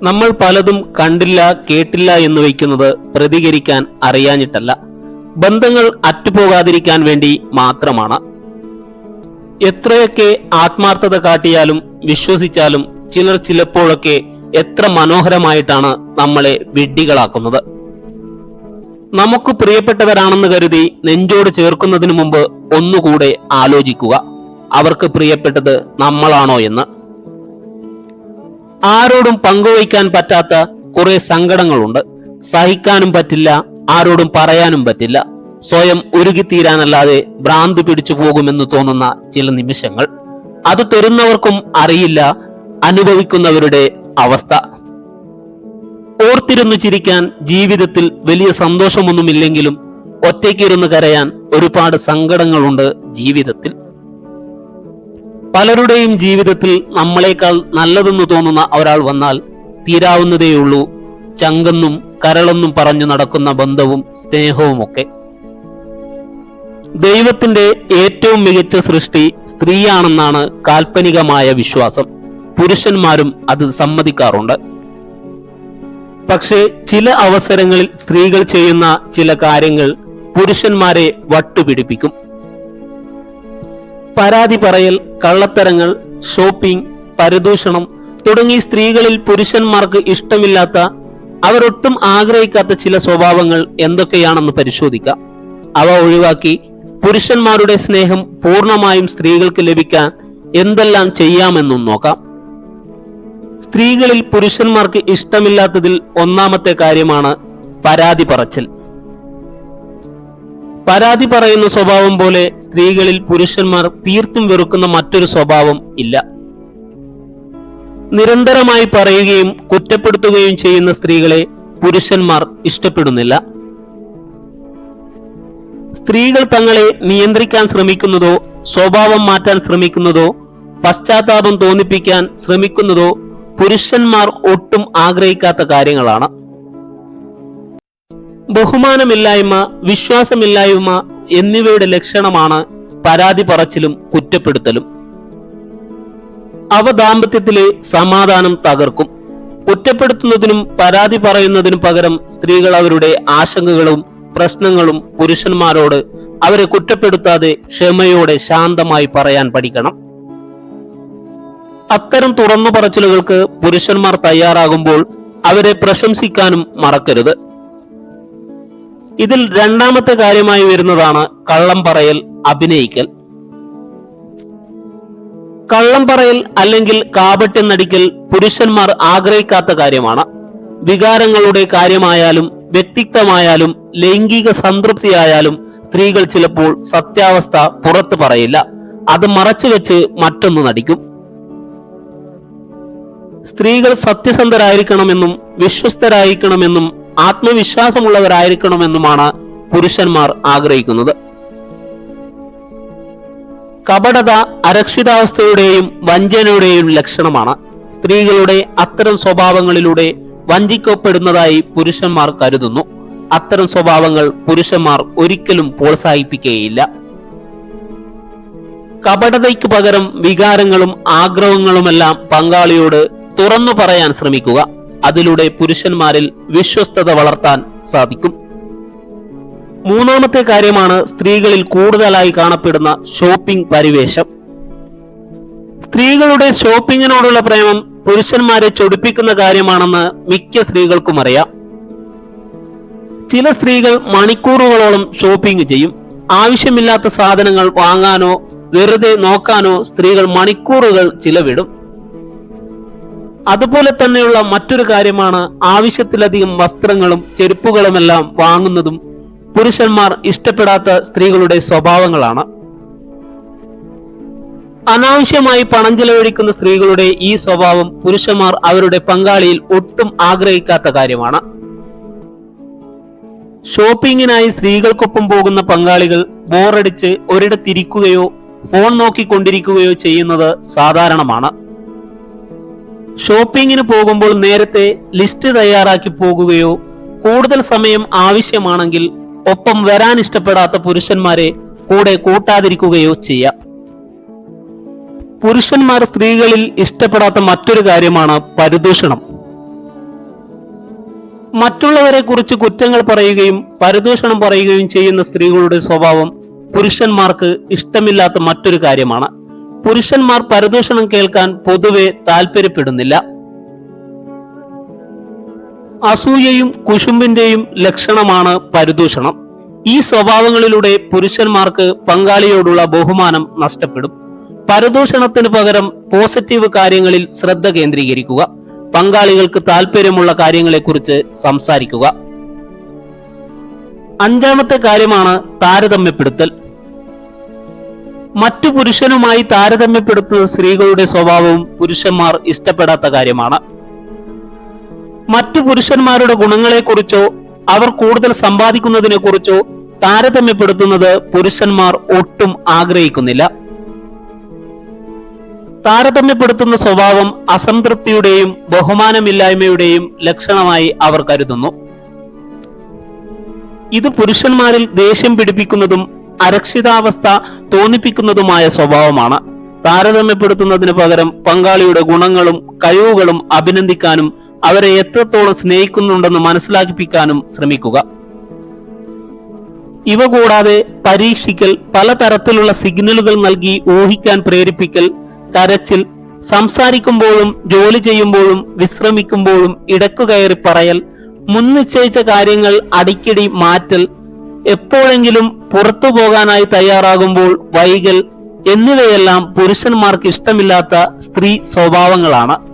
നമ്മൾ പലതും കണ്ടില്ല കേട്ടില്ല എന്ന് വയ്ക്കുന്നത് പ്രതികരിക്കാൻ അറിയാഞ്ഞിട്ടല്ല, ബന്ധങ്ങൾ അറ്റുപോകാതിരിക്കാൻ വേണ്ടി മാത്രമാണ്. എത്രയൊക്കെ ആത്മാർത്ഥത കാട്ടിയാലും വിശ്വസിച്ചാലും ചിലർ ചിലപ്പോഴൊക്കെ എത്ര മനോഹരമായിട്ടാണ് നമ്മളെ വിഡ്ഢികളാക്കുന്നത്. നമുക്ക് പ്രിയപ്പെട്ടവരാണെന്ന് കരുതി നെഞ്ചോട് ചേർക്കുന്നതിന് മുമ്പ് ഒന്നുകൂടെ ആലോചിക്കുക, അവർക്ക് പ്രിയപ്പെട്ടത് നമ്മളാണോ എന്ന്. ആരോടും പങ്കുവയ്ക്കാൻ പറ്റാത്ത കുറെ സങ്കടങ്ങളുണ്ട്. സഹിക്കാനും പറ്റില്ല, ആരോടും പറയാനും പറ്റില്ല. സ്വയം ഉരുകിത്തീരാനല്ലാതെ ഭ്രാന്ത് പിടിച്ചു പോകുമെന്ന് തോന്നുന്ന ചില നിമിഷങ്ങൾ. അത് തരുന്നവർക്കും അറിയില്ല അനുഭവിക്കുന്നവരുടെ അവസ്ഥ. ഓർത്തിരുന്നു ചിരിക്കാൻ ജീവിതത്തിൽ വലിയ സന്തോഷമൊന്നുമില്ലെങ്കിലും ഒറ്റയ്ക്കിരുന്ന് കരയാൻ ഒരുപാട് സങ്കടങ്ങളുണ്ട് ജീവിതത്തിൽ. പലരുടെയും ജീവിതത്തിൽ നമ്മളെക്കാൾ നല്ലതെന്ന് തോന്നുന്ന ഒരാൾ വന്നാൽ തീരാവുന്നതേയുള്ളൂ ചങ്കെന്നും കരളെന്നും പറഞ്ഞു നടക്കുന്ന ബന്ധവും സ്നേഹവുമൊക്കെ. ദൈവത്തിന്റെ ഏറ്റവും മികച്ച സൃഷ്ടി സ്ത്രീയാണെന്നാണ് കാൽപ്പനികമായ വിശ്വാസം. പുരുഷന്മാരും അത് സമ്മതിക്കാറുണ്ട്. പക്ഷേ ചില അവസരങ്ങളിൽ സ്ത്രീകൾ ചെയ്യുന്ന ചില കാര്യങ്ങൾ പുരുഷന്മാരെ വട്ടുപിടിപ്പിക്കും. പരാതി പറയൽ, കള്ളത്തരങ്ങൾ, ഷോപ്പിംഗ്, പരദൂഷണം തുടങ്ങി സ്ത്രീകളിൽ പുരുഷന്മാർക്ക് ഇഷ്ടമില്ലാത്ത, അവരൊട്ടും ആഗ്രഹിക്കാത്ത ചില സ്വഭാവങ്ങൾ എന്തൊക്കെയാണെന്ന് പരിശോധിക്കാം. അവ ഒഴിവാക്കി പുരുഷന്മാരുടെ സ്നേഹം പൂർണ്ണമായും സ്ത്രീകൾക്ക് ലഭിക്കാൻ എന്തെല്ലാം ചെയ്യാമെന്നും നോക്കാം. സ്ത്രീകളിൽ പുരുഷന്മാർക്ക് ഇഷ്ടമില്ലാത്തതിൽ ഒന്നാമത്തെ കാര്യമാണ് പരാതി പറച്ചിൽ. പരാതി പറയുന്ന സ്വഭാവം പോലെ സ്ത്രീകളിൽ പുരുഷന്മാർ തീർത്തും വെറുക്കുന്ന മറ്റൊരു സ്വഭാവം ഇല്ല. നിരന്തരമായി പറയുകയും കുറ്റപ്പെടുത്തുകയും ചെയ്യുന്ന സ്ത്രീകളെ പുരുഷന്മാർ ഇഷ്ടപ്പെടുന്നില്ല. സ്ത്രീകൾ തങ്ങളെ നിയന്ത്രിക്കാൻ ശ്രമിക്കുന്നതോ സ്വഭാവം മാറ്റാൻ ശ്രമിക്കുന്നതോ പശ്ചാത്താപം തോന്നിപ്പിക്കാൻ ശ്രമിക്കുന്നതോ പുരുഷന്മാർ ഒട്ടും ആഗ്രഹിക്കാത്ത കാര്യങ്ങളാണ്. ബഹുമാനമില്ലായ്മ, വിശ്വാസമില്ലായ്മ എന്നിവയുടെ ലക്ഷണമാണ് പരാതി പറച്ചിലും കുറ്റപ്പെടുത്തലും. അവ ദാമ്പത്യത്തിലെ സമാധാനം തകർക്കും. കുറ്റപ്പെടുത്തുന്നതിനും പരാതി പറയുന്നതിനും പകരം സ്ത്രീകൾ അവരുടെ ആശങ്കകളും പ്രശ്നങ്ങളും പുരുഷന്മാരോട് അവരെ കുറ്റപ്പെടുത്താതെ ക്ഷമയോടെ ശാന്തമായി പറയാൻ പഠിക്കണം. അത്തരം തുറന്നു പറച്ചിലുകൾക്ക് പുരുഷന്മാർ തയ്യാറാകുമ്പോൾ അവരെ പ്രശംസിക്കാനും മറക്കരുത്. ഇതിൽ രണ്ടാമത്തെ കാര്യമായി വരുന്നതാണ് കള്ളം പറയൽ, അഭിനയിക്കൽ. കള്ളം പറയൽ അല്ലെങ്കിൽ കാപട്യം നടിക്കൽ പുരുഷന്മാർ ആഗ്രഹിക്കാത്ത കാര്യമാണ്. വികാരങ്ങളുടെ കാര്യമായാലും വ്യക്തിത്വമായാലും ലൈംഗിക സംതൃപ്തിയായാലും സ്ത്രീകൾ ചിലപ്പോൾ സത്യാവസ്ഥ പുറത്തു പറയില്ല, അത് മറച്ചുവെച്ച് മറ്റൊന്ന് നടിക്കും. സ്ത്രീകൾ സത്യസന്ധരായിരിക്കണമെന്നും വിശ്വസ്തരായിരിക്കണമെന്നും ആത്മവിശ്വാസമുള്ളവരായിരിക്കണമെന്നുമാണ് പുരുഷന്മാർ ആഗ്രഹിക്കുന്നത്. കപടത അരക്ഷിതാവസ്ഥയുടെയും വഞ്ചനയുടെയും ലക്ഷണമാണ്. സ്ത്രീകളുടെ അത്തരം സ്വഭാവങ്ങളിലൂടെ വഞ്ചിക്കപ്പെടുന്നതായി പുരുഷന്മാർ കരുതുന്നു. അത്തരം സ്വഭാവങ്ങൾ പുരുഷന്മാർ ഒരിക്കലും പ്രോത്സാഹിപ്പിക്കുകയില്ല. കപടതയ്ക്ക് പകരം വികാരങ്ങളും ആഗ്രഹങ്ങളുമെല്ലാം പങ്കാളിയോട് തുറന്നു പറയാൻ ശ്രമിക്കുക. അതിലൂടെ പുരുഷന്മാരിൽ വിശ്വസ്തത വളർത്താൻ സാധിക്കും. മൂന്നാമത്തെ കാര്യമാണ് സ്ത്രീകളിൽ കൂടുതലായി കാണപ്പെടുന്ന ഷോപ്പിംഗ് പരിവേഷം. സ്ത്രീകളുടെ ഷോപ്പിങ്ങിനോടുള്ള പ്രേമം പുരുഷന്മാരെ ചൊടിപ്പിക്കുന്ന കാര്യമാണെന്ന് മിക്ക സ്ത്രീകൾക്കും അറിയാം. ചില സ്ത്രീകൾ മണിക്കൂറുകളോളം ഷോപ്പിംഗ് ചെയ്യും. ആവശ്യമില്ലാത്ത സാധനങ്ങൾ വാങ്ങാനോ വെറുതെ നോക്കാനോ സ്ത്രീകൾ മണിക്കൂറുകൾ ചിലവിടും. അതുപോലെ തന്നെയുള്ള മറ്റൊരു കാര്യമാണ് ആവശ്യത്തിലധികം വസ്ത്രങ്ങളും ചെരുപ്പുകളുമെല്ലാം വാങ്ങുന്നതും പുരുഷന്മാർ ഇഷ്ടപ്പെടാത്ത സ്ത്രീകളുടെ സ്വഭാവങ്ങളാണ്. അനാവശ്യമായി പണം ചെലവഴിക്കുന്ന സ്ത്രീകളുടെ ഈ സ്വഭാവം പുരുഷന്മാർ അവരുടെ പങ്കാളിയിൽ ഒട്ടും ആഗ്രഹിക്കാത്ത കാര്യമാണ്. ഷോപ്പിങ്ങിനായി സ്ത്രീകൾക്കൊപ്പം പോകുന്ന പങ്കാളികൾ ബോറടിച്ച് ഒരിടത്തിരിക്കുകയോ ഫോൺ നോക്കിക്കൊണ്ടിരിക്കുകയോ ചെയ്യുന്നത് സാധാരണമാണ്. ഷോപ്പിങ്ങിന് പോകുമ്പോൾ നേരത്തെ ലിസ്റ്റ് തയ്യാറാക്കി പോകുകയോ കൂടുതൽ സമയം ആവശ്യമാണെങ്കിൽ ഒപ്പം വരാൻ ഇഷ്ടപ്പെടാത്ത പുരുഷന്മാരെ കൂടെ കൂട്ടാതിരിക്കുകയോ ചെയ്യാം. പുരുഷന്മാർ സ്ത്രീകളിൽ ഇഷ്ടപ്പെടാത്ത മറ്റൊരു കാര്യമാണ് പരദൂഷണം. മറ്റുള്ളവരെ കുറിച്ച് കുറ്റങ്ങൾ പറയുകയും പരദൂഷണം പറയുകയും ചെയ്യുന്ന സ്ത്രീകളുടെ സ്വഭാവം പുരുഷന്മാർക്ക് ഇഷ്ടമില്ലാത്ത മറ്റൊരു കാര്യമാണ്. പുരുഷന്മാർ പരദൂഷണം കേൾക്കാൻ പൊതുവെ താല്പര്യപ്പെടുന്നില്ല. അസൂയയും കുശുമ്പിന്റെയും ലക്ഷണമാണ് പരദൂഷണം. ഈ സ്വഭാവങ്ങളിലൂടെ പുരുഷന്മാർക്ക് പങ്കാളിയോടുള്ള ബഹുമാനം നഷ്ടപ്പെടും. പരദൂഷണത്തിന് പകരം പോസിറ്റീവ് കാര്യങ്ങളിൽ ശ്രദ്ധ കേന്ദ്രീകരിക്കുക. പങ്കാളികൾക്ക് താല്പര്യമുള്ള കാര്യങ്ങളെക്കുറിച്ച് സംസാരിക്കുക. അഞ്ചാമത്തെ കാര്യമാണ് താരതമ്യപ്പെടുത്തൽ. മറ്റു പുരുഷനുമായി താരതമ്യപ്പെടുത്തുന്ന സ്ത്രീകളുടെ സ്വഭാവവും പുരുഷന്മാർ ഇഷ്ടപ്പെടാത്ത കാര്യമാണ്. മറ്റു പുരുഷന്മാരുടെ ഗുണങ്ങളെക്കുറിച്ചോ അവർ കൂടുതൽ സമ്പാദിക്കുന്നതിനെ കുറിച്ചോ താരതമ്യപ്പെടുത്തുന്നത് പുരുഷന്മാർ ഒട്ടും ആഗ്രഹിക്കുന്നില്ല. താരതമ്യപ്പെടുത്തുന്ന സ്വഭാവം അസംതൃപ്തിയുടെയും ബഹുമാനമില്ലായ്മയുടെയും ലക്ഷണമായി അവർ കരുതുന്നു. ഇത് പുരുഷന്മാരിൽ ദേഷ്യം പിടിപ്പിക്കുന്നതും അരക്ഷിതാവസ്ഥ തോന്നിപ്പിക്കുന്നതുമായ സ്വഭാവമാണ്. താരതമ്യപ്പെടുത്തുന്നതിന് പകരം പങ്കാളിയുടെ ഗുണങ്ങളും കഴിവുകളും അഭിനന്ദിക്കാനും അവരെ എത്രത്തോളം സ്നേഹിക്കുന്നുണ്ടെന്ന് മനസ്സിലാക്കിപ്പിക്കാനും ശ്രമിക്കുക. ഇവ കൂടാതെ പരീക്ഷിക്കൽ, പലതരത്തിലുള്ള സിഗ്നലുകൾ നൽകി ഊഹിക്കാൻ പ്രേരിപ്പിക്കൽ, കരച്ചിൽ, സംസാരിക്കുമ്പോഴും ജോലി ചെയ്യുമ്പോഴും വിശ്രമിക്കുമ്പോഴും ഇടക്കു കയറി പറയൽ, മുൻനിശ്ചയിച്ച കാര്യങ്ങൾ അടിക്കടി മാറ്റൽ, എപ്പോഴെങ്കിലും പുറത്തു പോകാനായി തയ്യാറാകുമ്പോൾ വൈകൽ എന്നിവയെല്ലാം പുരുഷന്മാർക്ക് ഇഷ്ടമില്ലാത്ത സ്ത്രീ സ്വഭാവങ്ങളാണ്.